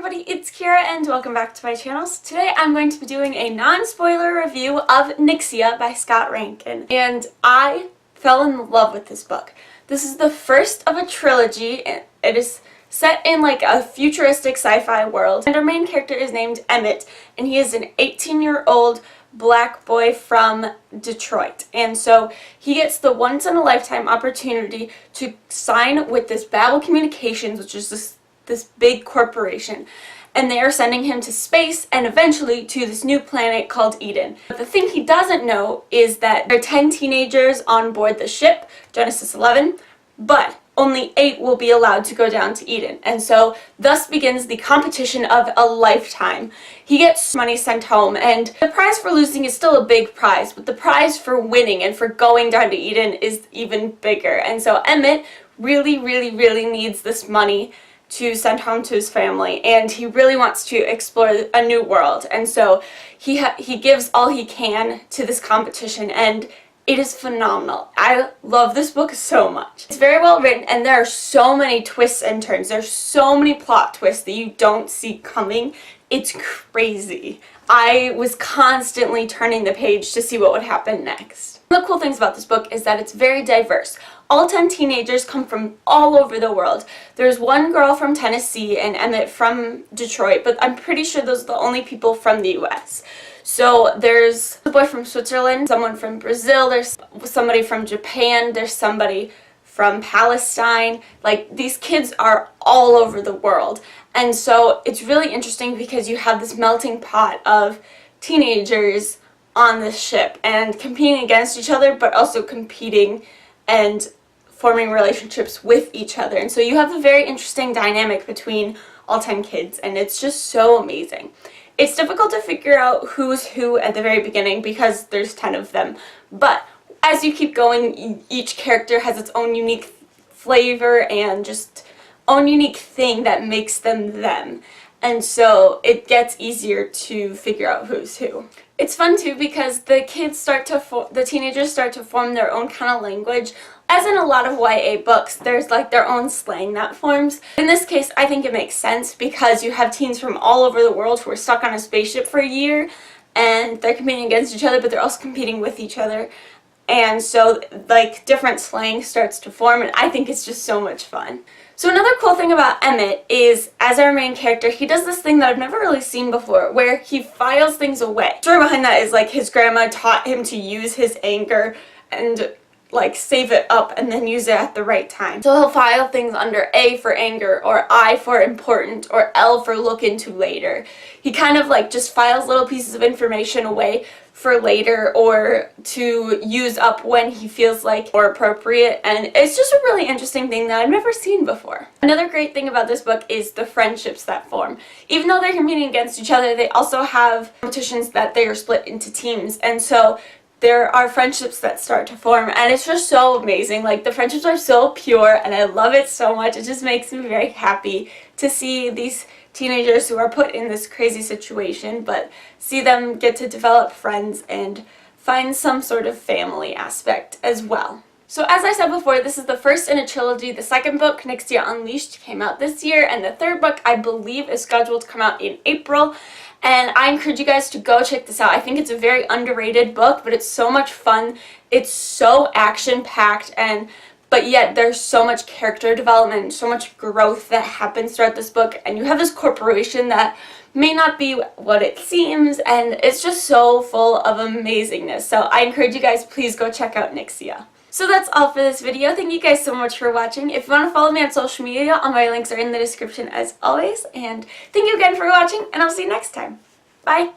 everybody, it's Kira and welcome back to my channel. So today I'm going to be doing a non-spoiler review of Nyxia by Scott Rankin. And I fell in love with this book. This is the first of a trilogy. It is set in like a futuristic sci-fi world. And our main character is named Emmett, and he is an 18-year-old black boy from Detroit. And so he gets the once-in-a-lifetime opportunity to sign with this Babel Communications, which is this big corporation, and they are sending him to space and eventually to this new planet called Eden. But the thing he doesn't know is that there are 10 teenagers on board the ship, Genesis 11, but only 8 will be allowed to go down to Eden. And so thus begins the competition of a lifetime. He gets money sent home, and the prize for losing is still a big prize, but the prize for winning and for going down to Eden is even bigger. And so Emmett really needs this money to send home to his family, and he really wants to explore a new world. And so he gives all he can to this competition, and it is phenomenal. I love this book so much. It's very well written, and there are so many twists and turns. There's so many plot twists that you don't see coming. It's crazy. I was constantly turning the page to see what would happen next. One of the cool things about this book is that it's very diverse. All 10 teenagers come from all over the world. There's one girl from Tennessee and Emmett from Detroit, but I'm pretty sure those are the only people from the US. So there's a boy from Switzerland, someone from Brazil, there's somebody from Japan, there's somebody from Palestine. Like, these kids are all over the world. And so it's really interesting because you have this melting pot of teenagers on this ship and competing against each other, but also competing and forming relationships with each other. And so you have a very interesting dynamic between all 10 kids, and it's just so amazing. It's difficult to figure out who's who at the very beginning because there's 10 of them, but as you keep going, each character has its own unique flavor and just own unique thing that makes them them. And so it gets easier to figure out who's who. It's fun too because the teenagers start to form their own kind of language. As in a lot of YA books, there's like their own slang that forms. In this case, I think it makes sense because you have teens from all over the world who are stuck on a spaceship for a year, and they're competing against each other, but they're also competing with each other. And so like different slang starts to form, and I think it's just so much fun. So another cool thing about Emmett is, as our main character, he does this thing that I've never really seen before, where he files things away. The story behind that is like his grandma taught him to use his anger and like save it up and then use it at the right time. So he'll file things under A for anger, or I for important, or L for look into later. He kind of like just files little pieces of information away for later or to use up when he feels like more appropriate, and it's just a really interesting thing that I've never seen before. Another great thing about this book is the friendships that form. Even though they're competing against each other, they also have competitions that they are split into teams, and so there are friendships that start to form, and it's just so amazing. Like, the friendships are so pure, and I love it so much. It just makes me very happy to see these teenagers who are put in this crazy situation, but see them get to develop friends and find some sort of family aspect as well. So as I said before, this is the first in a trilogy. The second book, Nyxia Unleashed, came out this year, and the third book, I believe, is scheduled to come out in April. And I encourage you guys to go check this out. I think it's a very underrated book, but it's so much fun. It's so action-packed, but yet there's so much character development, so much growth that happens throughout this book. And you have this corporation that may not be what it seems, and it's just so full of amazingness. So I encourage you guys, please go check out Nyxia. So that's all for this video. Thank you guys so much for watching. If you want to follow me on social media, all my links are in the description as always. And thank you again for watching, and I'll see you next time. Bye!